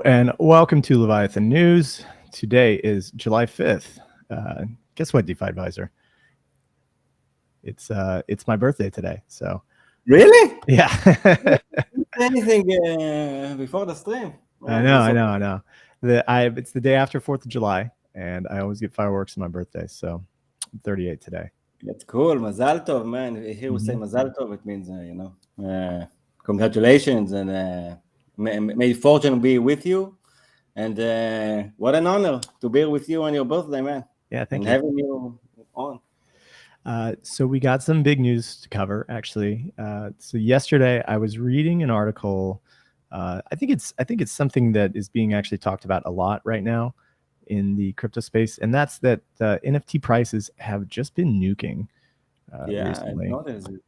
and welcome to Leviathan News. Today is July 5th. Guess what, DeFi Advisor? It's my birthday today. So really? Yeah. Anything before the stream? I know. It's the day after 4th of July, and I always get fireworks on my birthday. So I'm 38 today. That's cool. Mazal tov, man. Here we say Mazal tov. It means, congratulations, and may fortune be with you. And what an honor to be with you on your birthday, man. Yeah, thank and you. Having you on. So we got some big news to cover, actually. So yesterday I was reading an article. I think it's something that is being actually talked about a lot right now in the crypto space, and that's that NFT prices have just been nuking recently. I noticed it.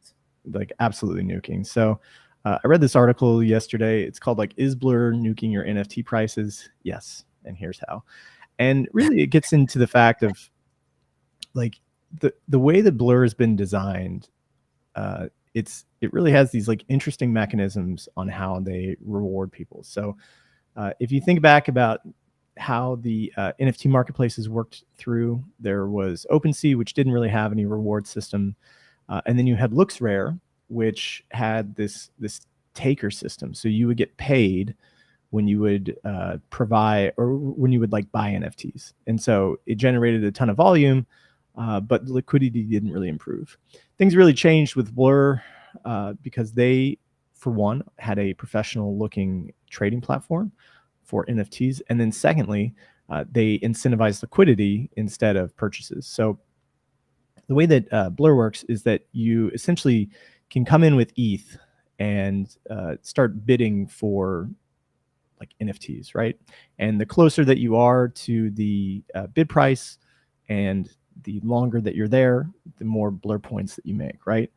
Like absolutely nuking. So I read this article yesterday. It's called like, "Is Blur nuking your NFT prices?" Yes, and here's how. And really it gets into the fact of like the way that Blur has been designed. It really has these like interesting mechanisms on how they reward people. So if you think back about how the NFT marketplaces worked through, there was OpenSea, which didn't really have any reward system. And then you had LooksRare, which had this taker system. So you would get paid when you would provide, or when you would like buy NFTs. And so it generated a ton of volume, but liquidity didn't really improve. Things really changed with Blur because they, for one, had a professional looking trading platform for NFTs. And then secondly, they incentivized liquidity instead of purchases. So the way that Blur works is that you essentially can come in with ETH and start bidding for like NFTs, right? And the closer that you are to the bid price and the longer that you're there, the more Blur points that you make, right?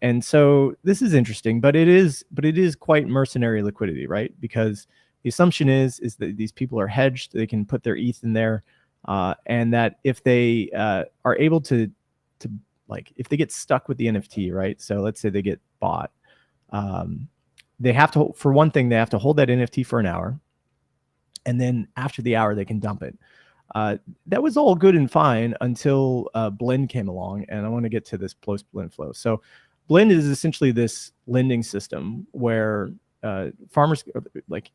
And so this is interesting, but it is quite mercenary liquidity, right? Because the assumption is that these people are hedged, they can put their ETH in there, and that if they are able to like, if they get stuck with the NFT, right? So let's say they get bought, they have to, for one thing, they have to hold that NFT for an hour, and then after the hour they can dump it. That was all good and fine until Blend came along, and I want to get to this post-Blend flow. So Blend is essentially this lending system where farmers, like,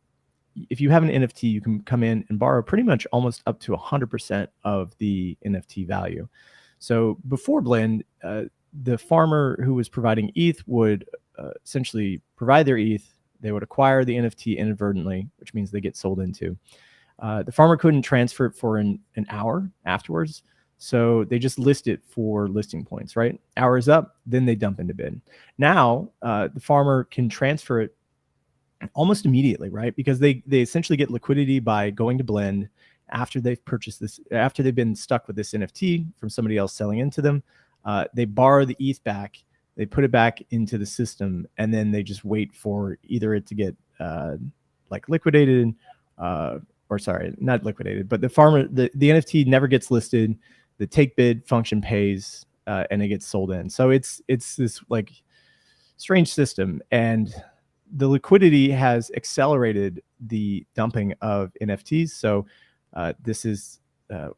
if you have an NFT, you can come in and borrow pretty much almost up to 100% of the NFT value. So before Blend, the farmer who was providing ETH would essentially provide their ETH. They would acquire the NFT inadvertently, which means they get sold into. The farmer couldn't transfer it for an hour afterwards, so they just list it for listing points, right? Hour is up, then they dump into bid. Now, the farmer can transfer it almost immediately, right? Because they essentially get liquidity by going to Blend after they've purchased this, after they've been stuck with this NFT from somebody else selling into them. They borrow the ETH back, they put it back into the system, and then they just wait for either it to get like liquidated, or sorry, not liquidated, but the NFT never gets listed. The take bid function pays, and it gets sold in. So it's this like strange system, and the liquidity has accelerated the dumping of NFTs. So this is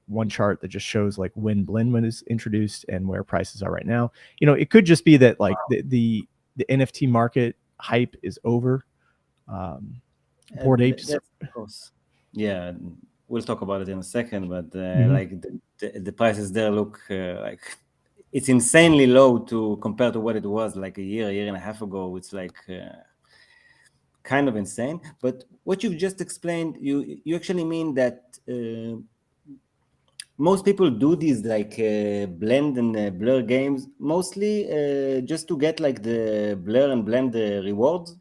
one chart that just shows like when Blend was introduced and where prices are right now. You know, it could just be that like the NFT market hype is over. Bored Apes. Of course. Yeah, we'll talk about it in a second, but like the prices there look like it's insanely low to compare to what it was like a year and a half ago. It's like kind of insane. But what you've just explained, you actually mean that most people do these like Blend and Blur games mostly just to get like the Blur and Blend rewards.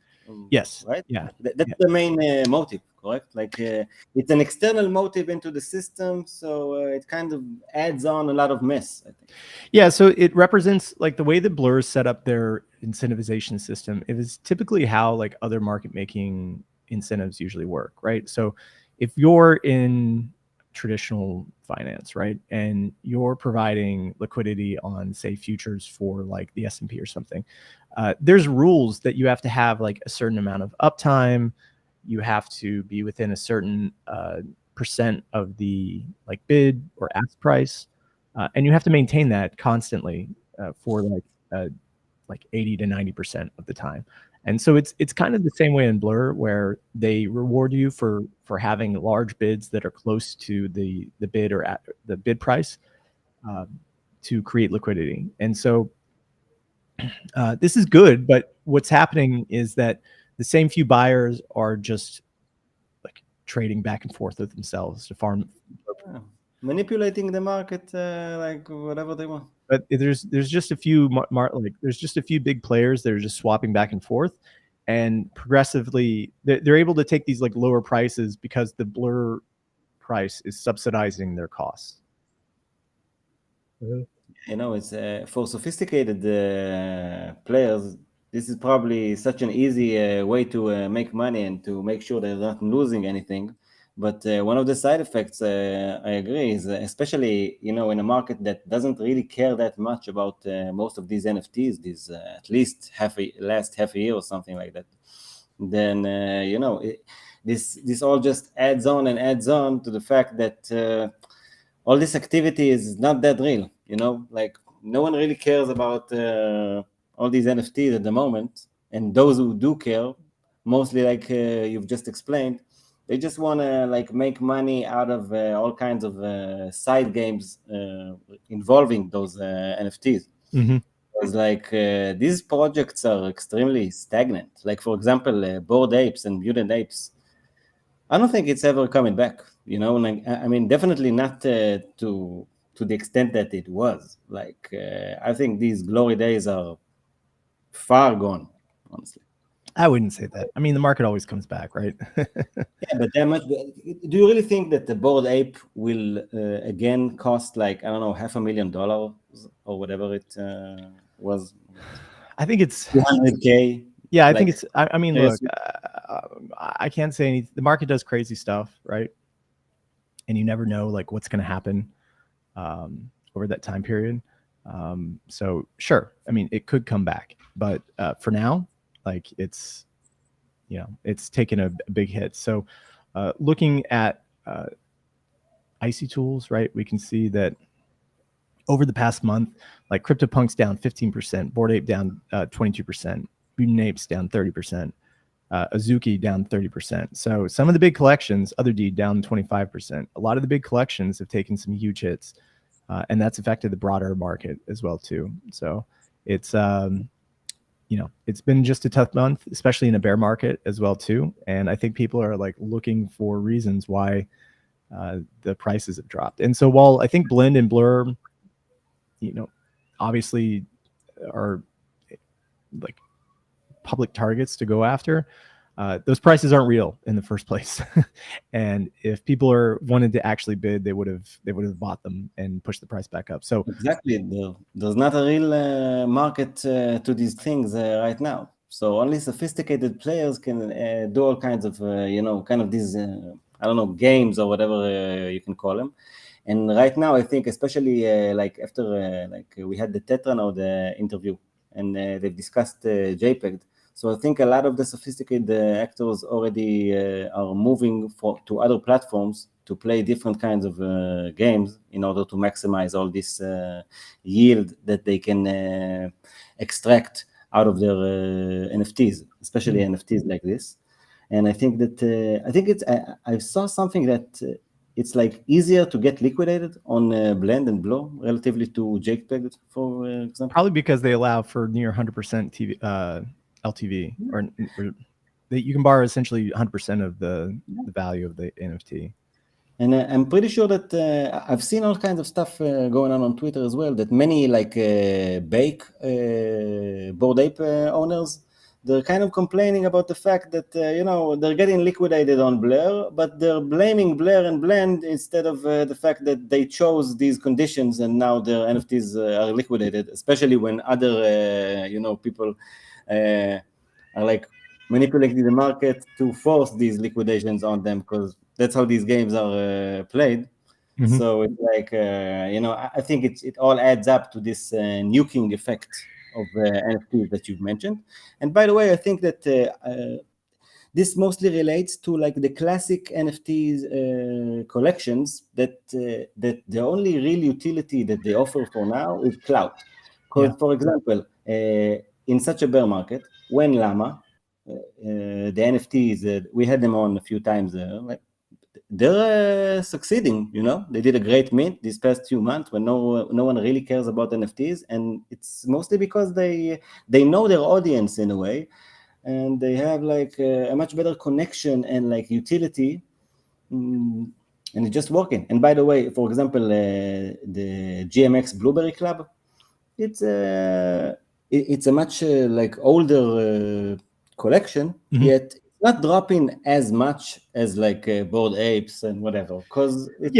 Yes. Right. Yeah. That's the main motive, correct? Like it's an external motive into the system, so it kind of adds on a lot of mess, I think. Yeah. So it represents like the way that Blur set up their incentivization system. It is typically how like other market making incentives usually work, right? So if you're in traditional finance, right, and you're providing liquidity on, say, futures for like the S&P or something, there's rules that you have to have like a certain amount of uptime. you have to be within a certain percent of the like bid or ask price, and you have to maintain that constantly for like 80 to 90% of the time. And so it's kind of the same way in Blur, where they reward you for having large bids that are close to the bid or at the bid price to create liquidity. And so this is good, but what's happening is that the same few buyers are just like trading back and forth with themselves to farm, manipulating the market like whatever they want. But there's just a few there's just a few big players that are just swapping back and forth, and progressively they're able to take these like lower prices because the Blur price is subsidizing their costs. It's for sophisticated players. This is probably such an easy way to make money and to make sure they're not losing anything. But one of the side effects, I agree, is especially in a market that doesn't really care that much about most of these NFTs, these at least last half a year or something like that. Then this all just adds on and adds on to the fact that all this activity is not that real. Like no one really cares about all these NFTs at the moment, and those who do care, mostly like you've just explained, they just want to like make money out of all kinds of side games involving those NFTs. Mm-hmm. Because like these projects are extremely stagnant. Like for example, Bored Apes and Mutant Apes. I don't think it's ever coming back. Like, I mean, definitely not to the extent that it was. Like I think these glory days are far gone, honestly. I wouldn't say that. I mean, the market always comes back, right? Yeah, but do you really think that the Bored Ape will again cost like, I don't know, $500,000 or whatever it was? I think it's 200K. Yeah, I think it's. I mean, look, I can't say anything. The market does crazy stuff, right? And you never know like what's going to happen over that time period. So sure, I mean, it could come back, but for now, like it's taken a big hit. So looking at Icy Tools, right, we can see that over the past month, like CryptoPunk's down 15%, Bored Ape down 22%, Mutant Apes down 30%, Azuki down 30%. So some of the big collections, Other Deed down 25%. A lot of the big collections have taken some huge hits, and that's affected the broader market as well too. So it's it's been just a tough month, especially in a bear market as well too. And I think people are like looking for reasons why the prices have dropped. And so while I think Blend and Blur, obviously are like public targets to go after, those prices aren't real in the first place. And if people wanted to actually bid, they would have bought them and pushed the price back up. So exactly, there's not a real market to these things right now. So only sophisticated players can do all kinds of kind of these I don't know, games or whatever you can call them. And right now, I think, especially like after we had the Tetranode interview, and they've discussed JPEG. So I think a lot of the sophisticated actors already are moving to other platforms to play different kinds of games in order to maximize all this yield that they can extract out of their NFTs, especially NFTs like this. And I think that I saw something that it's like easier to get liquidated on Blend and Blow relatively to JPEG, for example. Probably because they allow for near 100% LTV, or that you can borrow essentially 100% of the value of the NFT. And I'm pretty sure that I've seen all kinds of stuff going on Twitter as well, that many like Bake Bored Ape owners, they're kind of complaining about the fact that, they're getting liquidated on Blur, but they're blaming Blur and Blend instead of the fact that they chose these conditions and now their NFTs are liquidated, especially when other, people are like manipulating the market to force these liquidations on them, because that's how these games are played. Mm-hmm. So it's like, I think it all adds up to this nuking effect of NFTs that you've mentioned. And by the way, I think that this mostly relates to like the classic NFTs collections that the only real utility that they offer for now is clout. Because, for example, in such a bear market, when Llama, the NFTs, we had them on a few times, like, they're succeeding, you know. They did a great mint these past few months when no one really cares about NFTs, and it's mostly because they know their audience in a way, and they have like a much better connection and like utility, and it's just working. And by the way, for example, the GMX Blueberry Club, it's a much like older collection, yet not dropping as much as like Bored Apes and whatever, because it's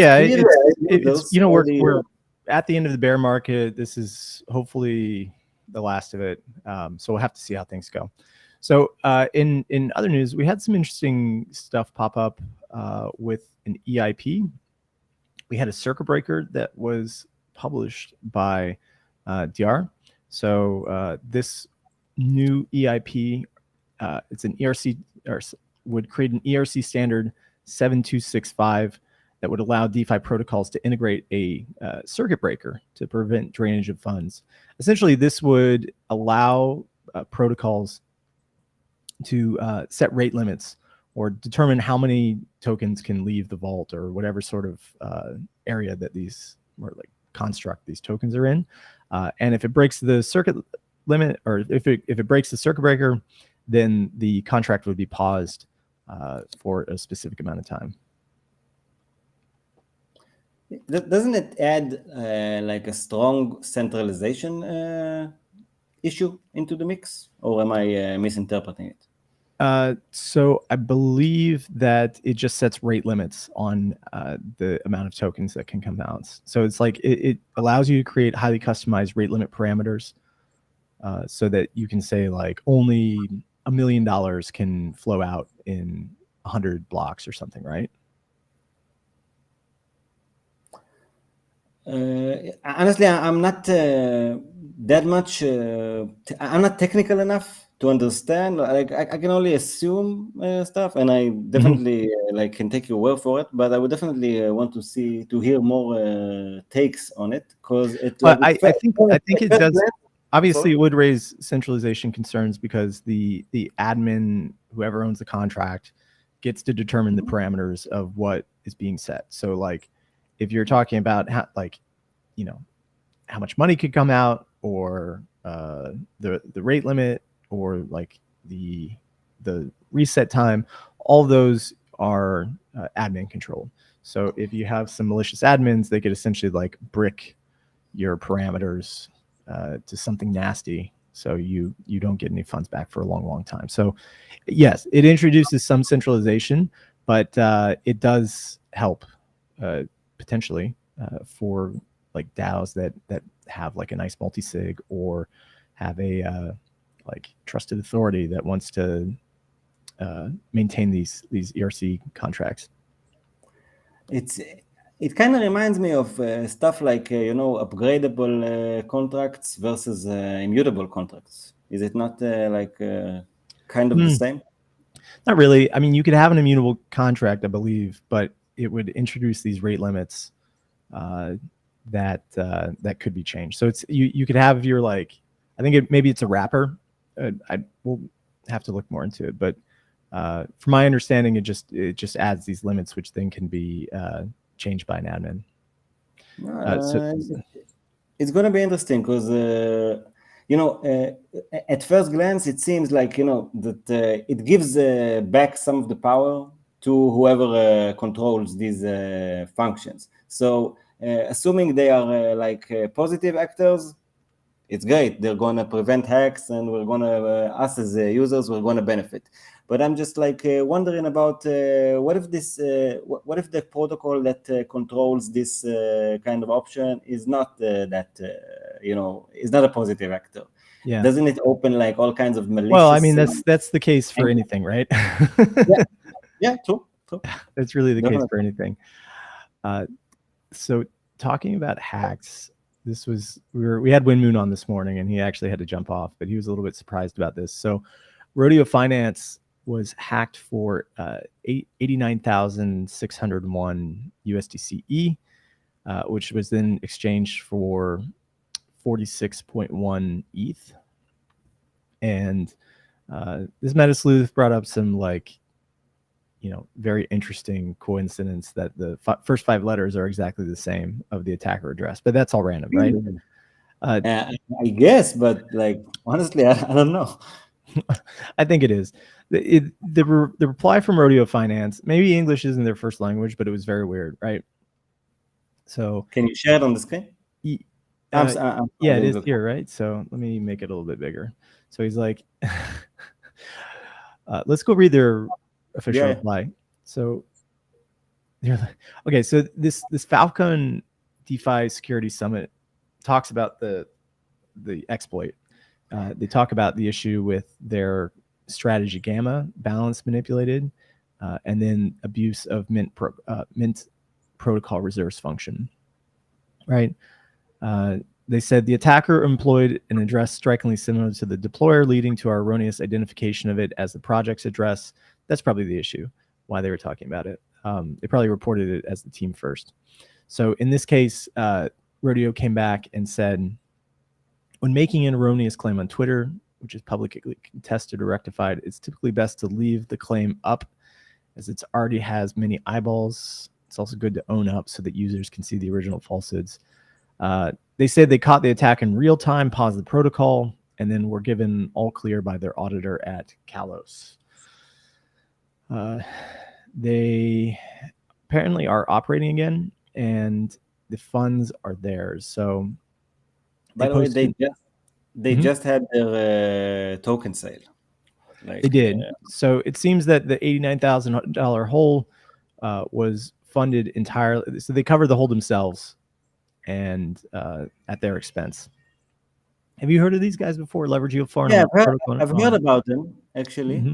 you know, we're at the end of the bear market. This is hopefully the last of it, so we'll have to see how things go. So in other news, we had some interesting stuff pop up with an EIP. We had a circuit breaker that was published by DR. So this new EIP, it's an ERC, or would create an ERC standard 7265 that would allow DeFi protocols to integrate a circuit breaker to prevent drainage of funds. Essentially, this would allow protocols to set rate limits or determine how many tokens can leave the vault or whatever sort of area that these, or like construct these tokens are in. And if it breaks the circuit limit, or if it breaks the circuit breaker, then the contract would be paused for a specific amount of time. Doesn't it add like a strong centralization issue into the mix, or am I misinterpreting it? So I believe that it just sets rate limits on the amount of tokens that can come out. So it's like it allows you to create highly customized rate limit parameters, so that you can say like only $1 million can flow out in 100 blocks or something, right? Honestly, I'm not that much. I'm not technical enough to understand. Like I can only assume stuff, and I definitely like can take your word for it. But I would definitely want to hear more takes on it, because it. Like, I think it does. Obviously, it would raise centralization concerns because the admin, whoever owns the contract, gets to determine the parameters of what is being set. So like, if you're talking about how, like, you know, how much money could come out, or the rate limit, or like the reset time, all those are admin controlled. So if you have some malicious admins, they could essentially like brick your parameters to something nasty, so you don't get any funds back for a long time. So yes, it introduces some centralization, but it does help potentially for like DAOs that have like a nice multi-sig, or have a like trusted authority that wants to maintain these ERC contracts. It kind of reminds me of stuff like you know, upgradable contracts versus immutable contracts. Is it not like kind of the same? Not really. I mean, you could have an immutable contract, I believe, but it would introduce these rate limits that could be changed. So it's you could have your, like, I think maybe it's a wrapper. I will have to look more into it, but from my understanding, it just adds these limits, which then can be changed by an admin. It's going to be interesting because you know, at first glance, it seems like, you know, that it gives back some of the power to whoever controls these functions. So assuming they are like positive actors, it's great. They're going to prevent hacks, and we're going to, us as users, we're going to benefit. But I'm just like wondering about what if this, what if the protocol that controls this kind of option is not that, you know, is not a positive actor? Yeah. Doesn't it open like all kinds of malicious? Well, I mean, that's the case for anything, right? Yeah, true. That's really the case for anything. So talking about hacks, this was, we had Winmoon on this morning, and he actually had to jump off, but he was a little bit surprised about this. So Rodeo Finance was hacked for 89,601 USDCE, which was then exchanged for 46.1 ETH. And this Metasleuth brought up some very interesting coincidence that the first 5 letters are exactly the same of the attacker address, but that's all random, right? I guess, but honestly, I don't know. I think it is. The reply from Rodeo Finance, maybe English isn't their first language, but it was very weird, right? So can you share it on the screen? Yeah, it is here, right? So let me make it a little bit bigger. So he's like, let's go read their official reply. So okay, so this Falcon DeFi Security Summit talks about the exploit. They talk about the issue with their strategy gamma, balance manipulated, and then abuse of Mint protocol reserves function. Right? They said the attacker employed an address strikingly similar to the deployer, leading to our erroneous identification of it as the project's address. That's probably the issue, why they were talking about it. They probably reported it as the team first. So in this case, Rodeo came back and said, when making an erroneous claim on Twitter, which is publicly contested or rectified, it's typically best to leave the claim up as it already has many eyeballs. It's also good to own up so that users can see the original falsehoods. They said they caught the attack in real time, paused the protocol, and then were given all clear by their auditor at Kalos. They apparently are operating again, and the funds are theirs. So, by the way, they just had their token sale. They did. So it seems that the $89,000 hole was funded entirely. So they covered the hole themselves, and at their expense. Have you heard of these guys before? Leverage Yield Farm? Yeah, I've heard about them, actually. Mm-hmm.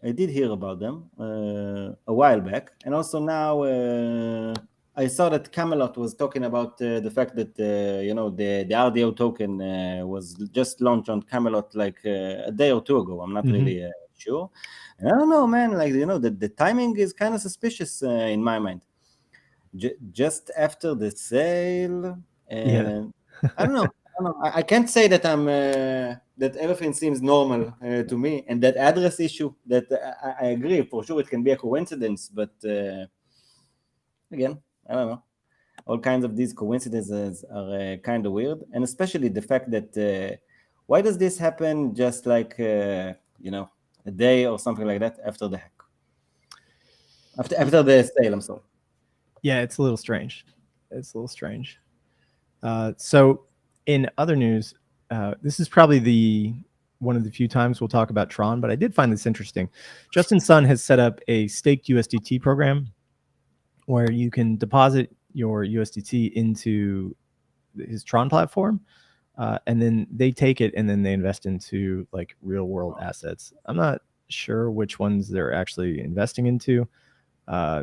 I did hear about them a while back. And also now I saw that Camelot was talking about the fact that, the RDO token was just launched on Camelot a day or two ago. I'm not really sure. And I don't know, man, the timing is kind of suspicious in my mind. Just after the sale, and I don't know. I can't say that I'm that everything seems normal to me, and that address issue. That I agree for sure it can be a coincidence, but again, I don't know. All kinds of these coincidences are kind of weird, and especially the fact that why does this happen just a day or something like that after the hack, after the sale? I'm sorry. Yeah, it's a little strange. So in other news, this is probably one of the few times we'll talk about Tron, but I did find this interesting. Justin Sun has set up a staked USDT program where you can deposit your USDT into his Tron platform, and then they take it and then they invest into real world assets. I'm not sure which ones they're actually investing into.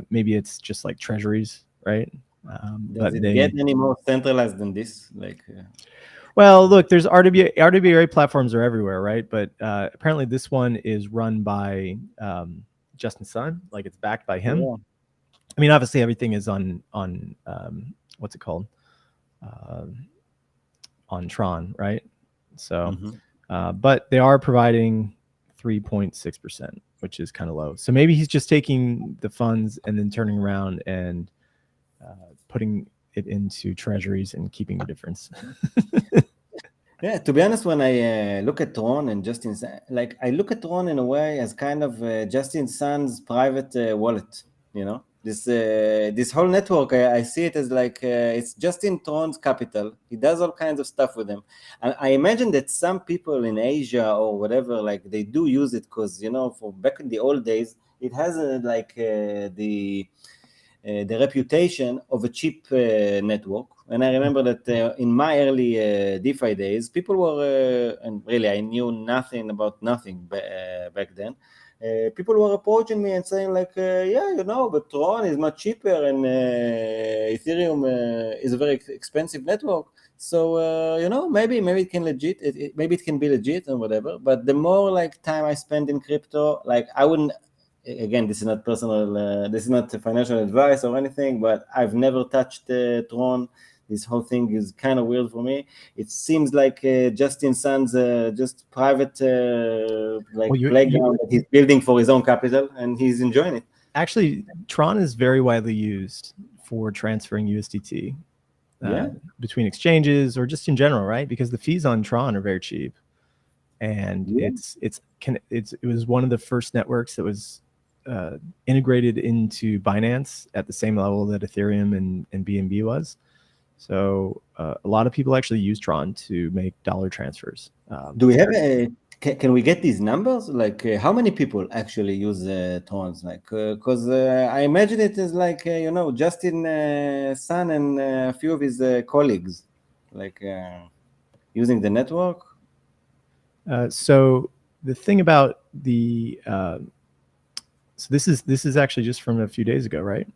Maybe it's just treasuries, right? Does it get any more centralized than this? Well, look, there's RWA platforms are everywhere, right? But apparently this one is run by Justin Sun, it's backed by him. Yeah. I mean, obviously everything is on what's it called? On Tron, right? So, but they are providing 3.6%, which is kind of low. So maybe he's just taking the funds and then turning around and putting it into treasuries and keeping the difference. Yeah, to be honest, when I look at Tron and Justin, I look at Tron in a way as kind of Justin Sun's private wallet. This whole network, I see it as it's Justin Tron's capital. He does all kinds of stuff with them. I imagine that some people in Asia or whatever, they do use it because for back in the old days, it has the reputation of a cheap network. And I remember that in my early DeFi days, people were, and really I knew nothing about nothing back then. people were approaching me and saying like, yeah, but Tron is much cheaper and Ethereum is a very expensive network. So, maybe it can maybe it can be legit and whatever. But the more like time I spend in crypto, like I wouldn't, again, this is not personal, this is not financial advice or anything, but I've never touched Tron. This whole thing is kind of weird for me. It seems like Justin Sun's just private playground that he's building for his own capital, and he's enjoying it. Actually, Tron is very widely used for transferring USDT between exchanges or just in general, right? Because the fees on Tron are very cheap, and it was one of the first networks that was integrated into Binance at the same level that Ethereum and BNB was. So a lot of people actually use Tron to make dollar transfers. Do we have can we get these numbers? Like how many people actually use Trons? Like, because I imagine it is like, Justin Sun and a few of his colleagues, like using the network. So the thing about the, so this is actually just from a few days ago, right?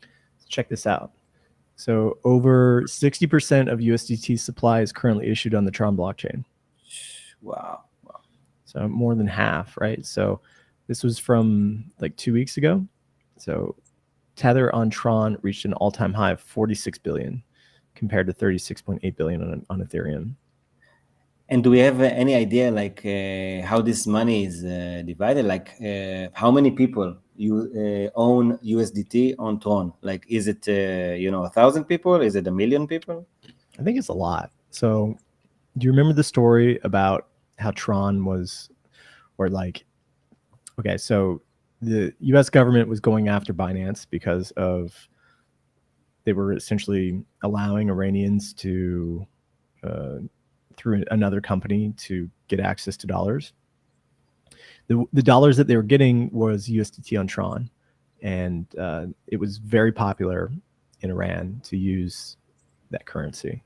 Let's check this out. So over 60% of USDT supply is currently issued on the Tron blockchain. Wow. So more than half, right? So this was from like 2 weeks ago. So Tether on Tron reached an all-time high of 46 billion compared to 36.8 billion on Ethereum. And do we have any idea like how this money is divided? Like how many people own USDT on Tron? Like, is it 1,000 people? Is it 1 million people? I think it's a lot. So do you remember the story about how Tron was, or like, okay, so the US government was going after Binance because of, they were essentially allowing Iranians to, through another company, to get access to dollars. The dollars that they were getting was USDT on Tron, and it was very popular in Iran to use that currency.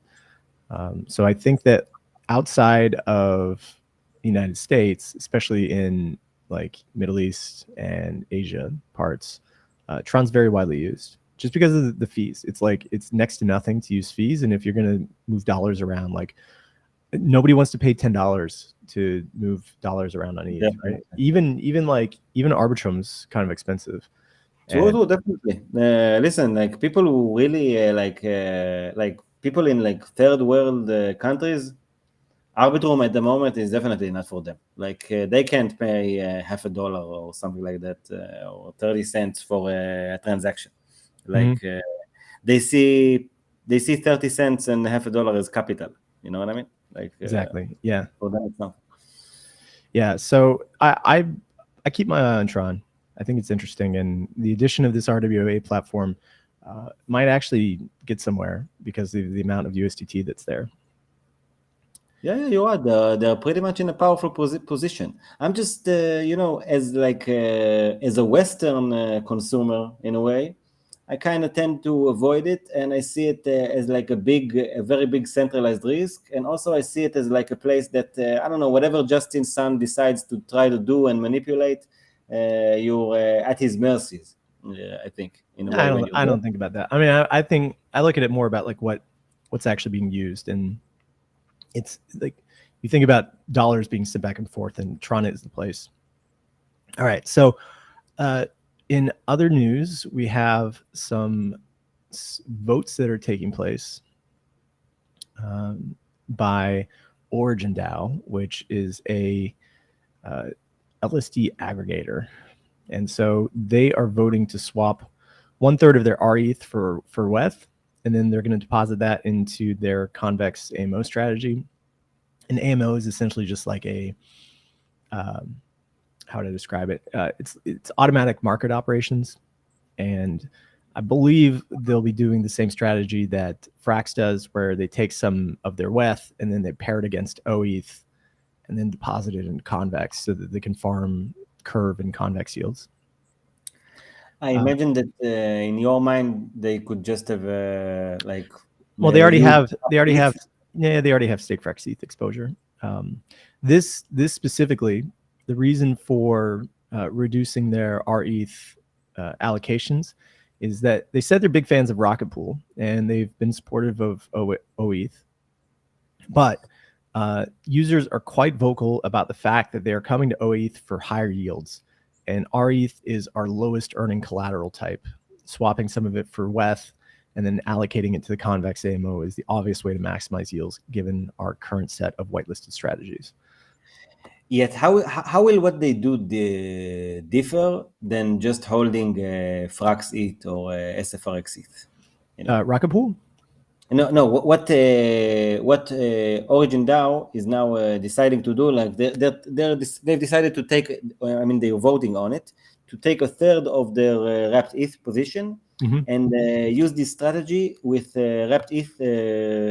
So I think that outside of the United States, especially in like Middle East and Asia parts, Tron's very widely used just because of the fees. It's like, it's next to nothing to use fees. And if you're going to move dollars around, like nobody wants to pay $10 to move dollars around on ETH, right? Even Arbitrum's kind of expensive. True, definitely. Listen, like people who really like people in like third world countries, Arbitrum at the moment is definitely not for them. Like they can't pay $0.50 or something like that, or 30 cents for a transaction. Like they see 30 cents and $0.50 as capital. You know what I mean? Like exactly. Yeah. For them it's not. Yeah. So I keep my eye on Tron. I think it's interesting, and the addition of this RWA platform might actually get somewhere because of the amount of USDT that's there. Yeah, you're right. They're pretty much in a powerful position. I'm just, as like as a Western consumer in a way, I kind of tend to avoid it, and I see it as like a very big centralized risk, and also I see it as like a place that I don't know, whatever Justin Sun decides to try to do and manipulate, you're at his mercies. I think in a way. I don't think about that. I mean, I think I look at it more about like what's actually being used, and it's like you think about dollars being sent back and forth, and Tron is the place. All right, so in other news, we have some votes that are taking place by Origin DAO, which is a LSD aggregator. And so they are voting to swap 1/3 of their RETH for WETH, and then they're going to deposit that into their convex AMO strategy. And AMO is essentially just like a, how would I describe it? It's automatic market operations. And I believe they'll be doing the same strategy that Frax does, where they take some of their WETH and then they pair it against OETH and then deposit it in convex so that they can farm curve and convex yields. I imagine that in your mind they could just have like. Well, they already have stake Frax ETH exposure. This specifically the reason for reducing their RETH allocations is that they said they're big fans of Rocket Pool and they've been supportive of OETH, but users are quite vocal about the fact that they are coming to OETH for higher yields, and RETH is our lowest earning collateral type. Swapping some of it for WETH and then allocating it to the convex AMO is the obvious way to maximize yields given our current set of whitelisted strategies. Yet, how will what they do differ than just holding Frax ETH or SFRX ETH? You know? Rocket Pool? No. What Origin DAO is now deciding to do? Like they've decided to take. I mean, they're voting on it to take a third of their wrapped ETH position and use this strategy with wrapped ETH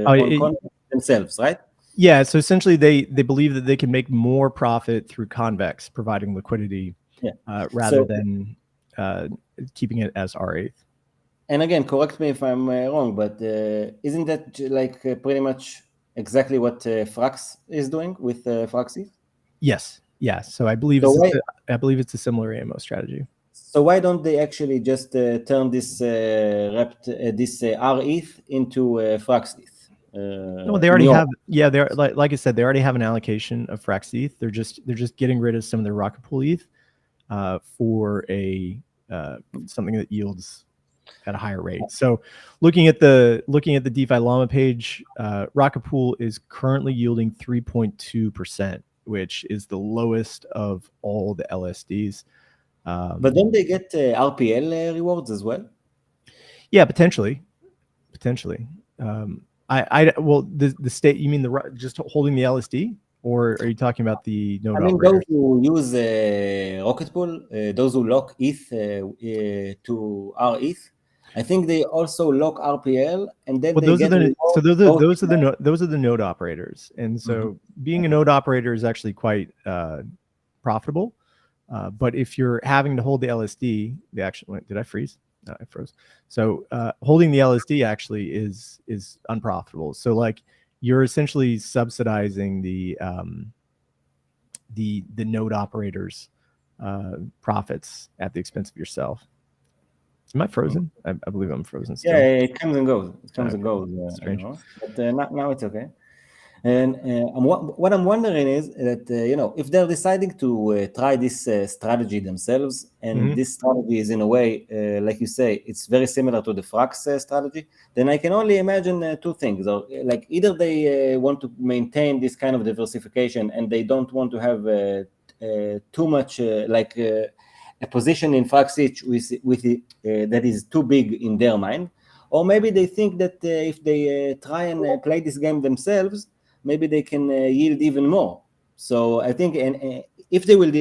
on themselves, right? Yeah, so essentially they believe that they can make more profit through convex, providing liquidity, rather than keeping it as R8. And again, correct me if I'm wrong, but isn't that like pretty much exactly what Frax is doing with Frax ETH? Yes, yeah. So I believe it's a similar AMO strategy. So why don't they actually just turn this this RETH into Frax ETH? No, they already have. Yeah, they're like I said, they already have an allocation of Frax ETH. They're just getting rid of some of their Rocket Pool ETH for a something that yields at a higher rate. So looking at the DeFi Llama page, Rocket Pool is currently yielding 3.2%, which is the lowest of all the LSDs. But don't they get RPL rewards as well? Yeah, potentially. Well, the state, you mean just holding the LSD, or are you talking about the node operators? Those who use Rocket Pool, those who lock ETH to RETH, I think they also lock RPL, and then those are the node operators, and so being a node operator is actually quite profitable. But if you're having to hold the LSD, did I freeze? No, I froze. So holding the LSD actually is unprofitable. So like you're essentially subsidizing the node operators' profits at the expense of yourself. Am I frozen? I believe I'm frozen still. Yeah, it comes and goes. Strange. But now it's okay. And what I'm wondering is that if they're deciding to try this strategy themselves, and this strategy is in a way, like you say, it's very similar to the Frax strategy, then I can only imagine two things. Or like either they want to maintain this kind of diversification, and they don't want to have too much a position in Frax each that is too big in their mind, or maybe they think that if they try and play this game themselves, maybe they can yield even more. So I think, and if they will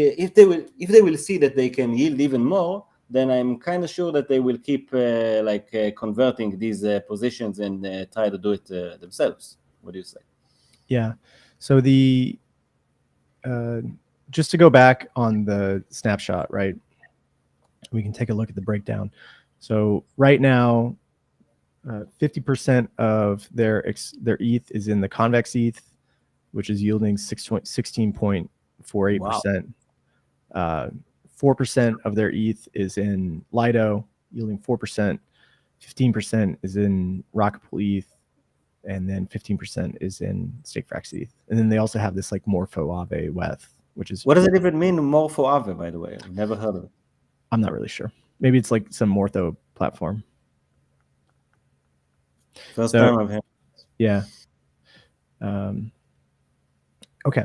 see that they can yield even more, then I'm kind of sure that they will keep converting these positions and try to do it themselves. What do you say? Yeah. So just to go back on the snapshot, right? We can take a look at the breakdown. So right now, 50% of their ETH is in the convex ETH, which is yielding 16.48%. 4% of their ETH is in Lido, yielding 4%. 15% is in Rocket Pool ETH, and then 15% is in StakeFrax ETH. And then they also have this like Morpho Aave WETH, which is... What does it even mean, Morpho Aave, by the way? I've never heard of it. I'm not really sure. Maybe it's like some Morpho platform. First time I've heard. Yeah. Okay.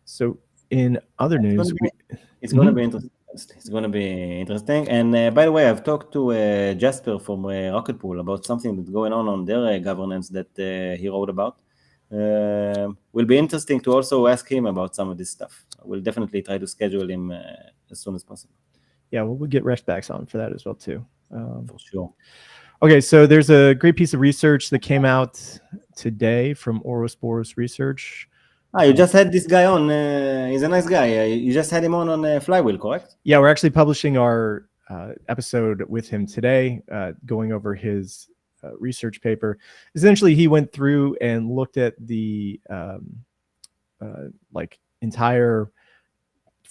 So in other news, it's going to be interesting. It's going to be interesting. And by the way, I've talked to Jasper from Rocket Pool about something that's going on their governance that he wrote about. Will be interesting to also ask him about some of this stuff. We'll definitely try to schedule him as soon as possible. Yeah, well, we'll get Reshbacks on for that as well too. For sure. Okay, so there's a great piece of research that came out today from Ouroboros Research. You just had this guy on. He's a nice guy. You just had him on Flywheel, correct? Yeah, we're actually publishing our episode with him today, going over his research paper. Essentially, he went through and looked at the entire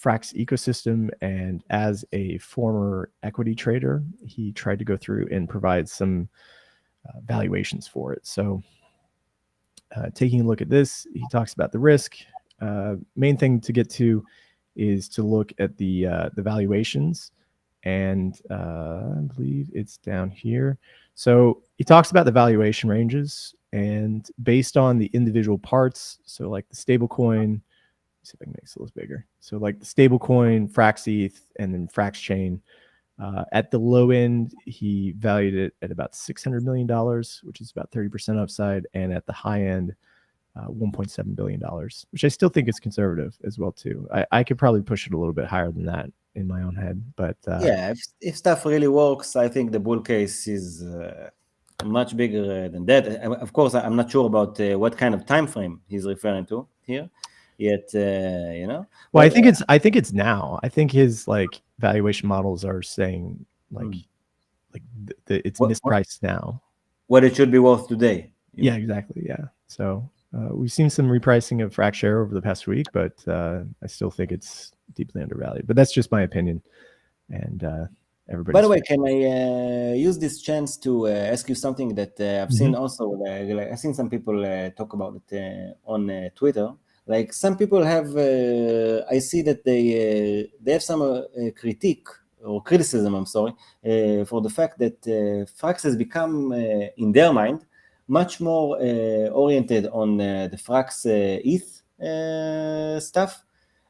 Frax ecosystem, and as a former equity trader, he tried to go through and provide some valuations for it. So taking a look at this, he talks about the risk. Main thing to get to is to look at the valuations, and I believe it's down here. So he talks about the valuation ranges, and based on the individual parts, so like the stablecoin, see if I can make this a little bigger. So like the stablecoin, Frax ETH, and then Frax Chain. At the low end, he valued it at about $600 million, which is about 30% upside, and at the high end, $1.7 billion, which I still think is conservative as well too. I could probably push it a little bit higher than that in my own head, but yeah, if stuff really works, I think the bull case is much bigger than that. Of course, I'm not sure about what kind of time frame he's referring to here. Yet, you know. Well, I think it's now. I think his like valuation models are saying like it's mispriced now. What it should be worth today. Yeah, exactly. Yeah. So we've seen some repricing of Frax share over the past week, but I still think it's deeply undervalued. But that's just my opinion. And everybody. By the way, can I use this chance to ask you something that I've seen also? I've seen some people talk about it on Twitter. Like some people have, I see that they have some critique or criticism, I'm sorry, for the fact that Frax has become, in their mind, much more oriented on the Frax ETH stuff,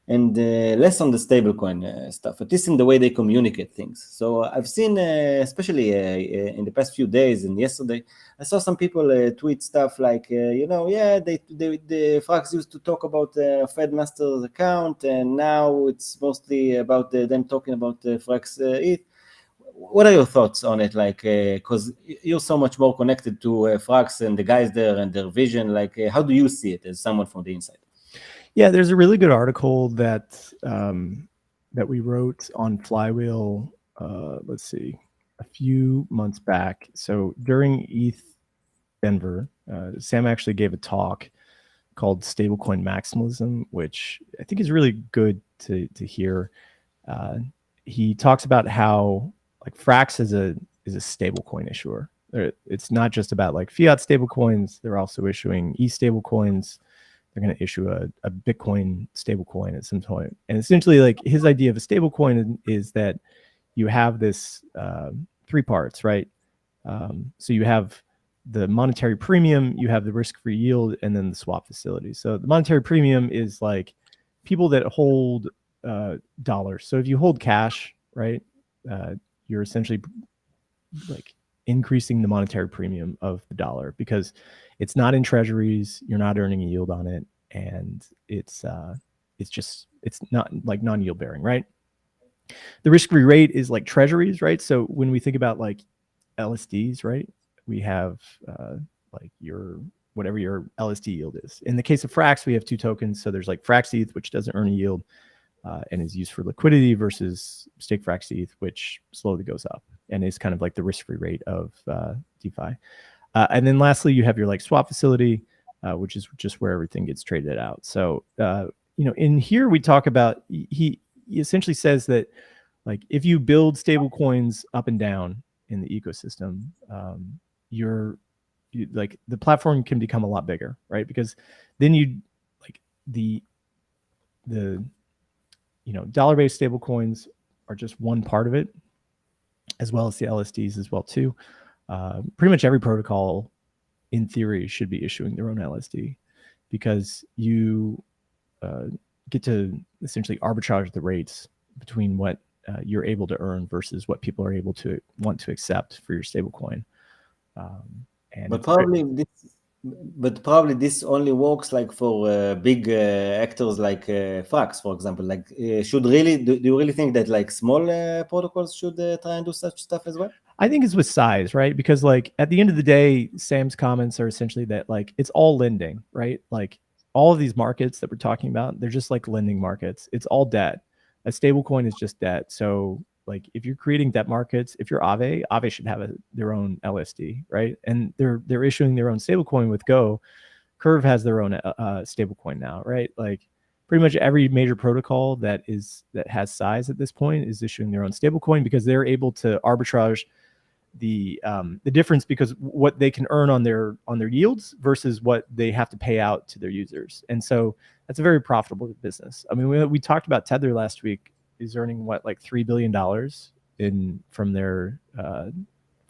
and less on the stablecoin stuff, at least in the way they communicate things. So I've seen, especially in the past few days and yesterday, I saw some people tweet stuff like, the Frax used to talk about Fed Master's account, and now it's mostly about them talking about Frax ETH. What are your thoughts on it? Like, because you're so much more connected to Frax and the guys there and their vision. Like, how do you see it as someone from the inside? Yeah, there's a really good article that that we wrote on Flywheel. Let's see, a few months back. So during ETH Denver, Sam actually gave a talk called Stablecoin Maximalism, which I think is really good to hear. He talks about how like Frax is a stablecoin issuer. It's not just about like fiat stablecoins. They're also issuing stablecoins. They're going to issue a Bitcoin stablecoin at some point. And essentially, like his idea of a stablecoin is that you have this three parts, right? So you have the monetary premium, you have the risk-free yield, and then the swap facility. So the monetary premium is like people that hold dollars. So if you hold cash, right, you're essentially like increasing the monetary premium of the dollar because it's not in treasuries, you're not earning a yield on it, and it's not like non-yield bearing, right? The risk-free rate is like treasuries, right? So when we think about like LSDs, right, we have like whatever your LSD yield is. In the case of Frax, we have two tokens. So there's like Frax ETH, which doesn't earn a yield and is used for liquidity, versus stake Frax ETH, which slowly goes up and is kind of like the risk-free rate of DeFi. And then lastly, you have your like swap facility, which is just where everything gets traded out. So, in here we talk about, he essentially says that like if you build stable coins up and down in the ecosystem, like the platform can become a lot bigger, right? Because then you like the dollar-based stable coins are just one part of it, as well as the LSDs as well too. Pretty much every protocol in theory should be issuing their own LSD, because you get to essentially arbitrage the rates between what you're able to earn versus what people are able to want to accept for your stablecoin. But probably this only works like for big actors like Frax, for example. Like, do you really think that like small protocols should try and do such stuff as well? I think it's with size, right? Because like at the end of the day, Sam's comments are essentially that like it's all lending, right? Like all of these markets that we're talking about, they're just like lending markets. It's all debt. A stable coin is just debt. So like if you're creating debt markets, if you're Aave should have their own LSD, right? And they're issuing their own stablecoin with Go. Curve has their own stablecoin now, right? Like pretty much every major protocol that has size at this point is issuing their own stablecoin, because they're able to arbitrage the difference, because what they can earn on their yields versus what they have to pay out to their users. And so that's a very profitable business. I mean, we talked about Tether last week is earning what, like $3 billion from their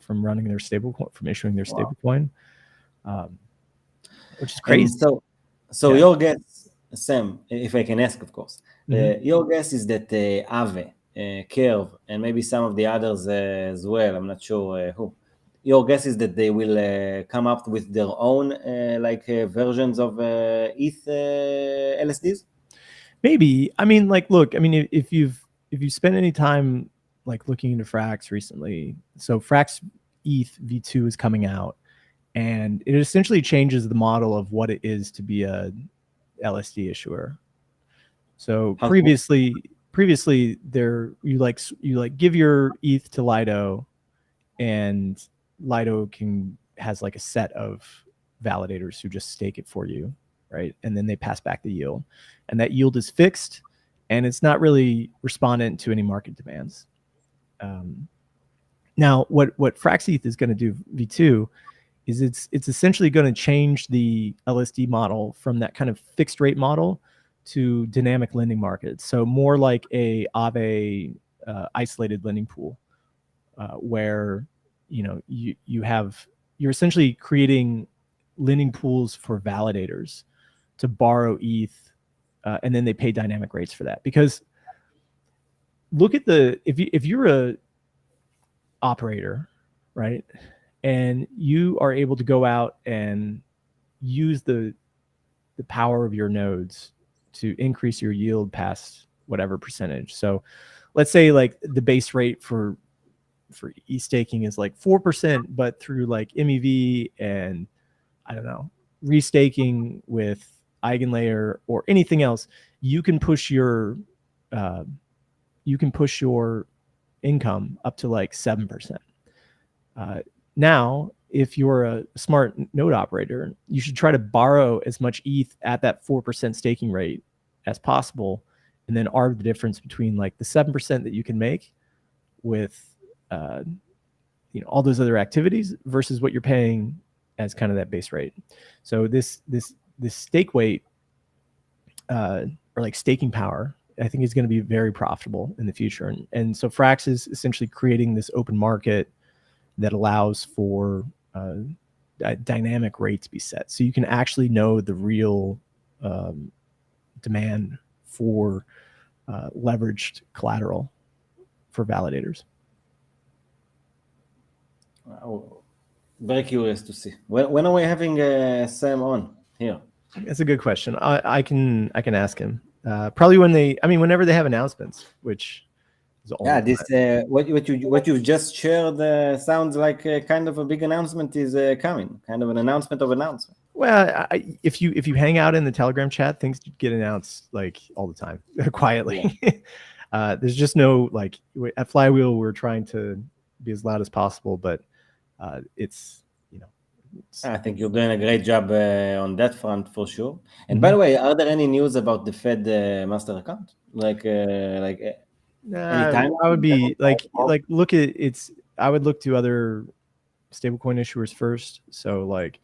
from running their stablecoin, from issuing their stablecoin, which is crazy. And so your guess, Sam, if I can ask, of course, your guess is that Aave, Curve, and maybe some of the others as well, I'm not sure who. Your guess is that they will come up with their own versions of ETH LSDs? Maybe. I mean, like, look, I mean, if you spent any time like looking into Frax recently, so Frax ETH V2 is coming out, and it essentially changes the model of what it is to be a LSD issuer. So previously there you give your ETH to Lido, and Lido has like a set of validators who just stake it for you, right? And then they pass back the yield, and that yield is fixed, and it's not really respondent to any market demands. Now, what Frax ETH is going to do V2 is it's essentially going to change the LSD model from that kind of fixed rate model to dynamic lending markets. So more like a Aave isolated lending pool, where you're essentially creating lending pools for validators to borrow ETH, and then they pay dynamic rates for that. Because look at if you're a operator, right, and you are able to go out and use the power of your nodes to increase your yield past whatever percentage. So let's say like the base rate for e-staking is like 4%, but through like MEV and I don't know, restaking with Eigenlayer or anything else, you can push your income up to like 7%. Now, if you're a smart node operator, you should try to borrow as much ETH at that 4% staking rate as possible, and then arb the difference between like the 7% that you can make with all those other activities versus what you're paying as kind of that base rate. So this stake weight or like staking power, I think is going to be very profitable in the future. And so Frax is essentially creating this open market that allows for dynamic rates to be set. So you can actually know the real demand for leveraged collateral for validators. Wow. Very curious to see. When are we having Sam on here? That's a good question. I can ask him. Probably whenever they have announcements, which is all. This what you just shared sounds like kind of a big announcement is coming. Kind of an announcement of announcement. Well, if you hang out in the Telegram chat, things get announced like all the time, quietly. Yeah. There's just no like at Flywheel, we're trying to be as loud as possible, but it's. I think you're doing a great job on that front for sure. And by the way, are there any news about the Fed master account? Any time? I would be look at it's. I would look to other stablecoin issuers first. So like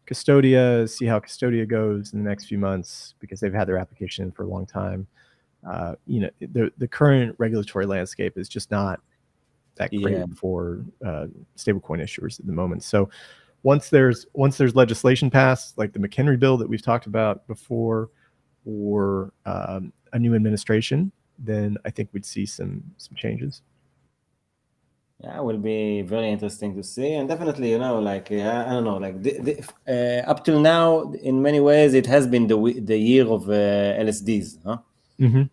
Custodia, see how Custodia goes in the next few months, because they've had their application for a long time. The current regulatory landscape is just not that great for stablecoin issuers at the moment. So once there's legislation passed, like the McHenry bill that we've talked about before, or a new administration, then I think we'd see some changes. Yeah, it will be very interesting to see, and definitely, I don't know, like up till now, in many ways, it has been the year of LSDs, huh? Mm-hmm.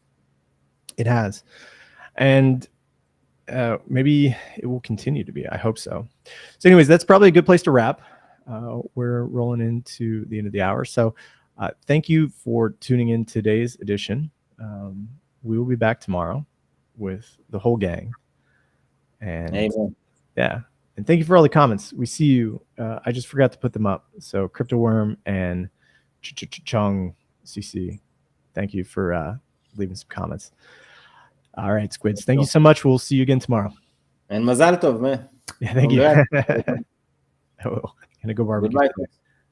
It has, and maybe it will continue to be. I hope so. So anyways, that's probably a good place to wrap. We're rolling into the end of the hour. So thank you for tuning in today's edition. We will be back tomorrow with the whole gang. And Amen. Yeah. And thank you for all the comments. We see you. I just forgot to put them up. So Crypto Worm and Chung CC. Thank you for leaving some comments. All right, Squids. Thank you so much. We'll see you again tomorrow. And Mazal Tov, man. Yeah, thank you. Oh, gonna go barbecue. Goodbye.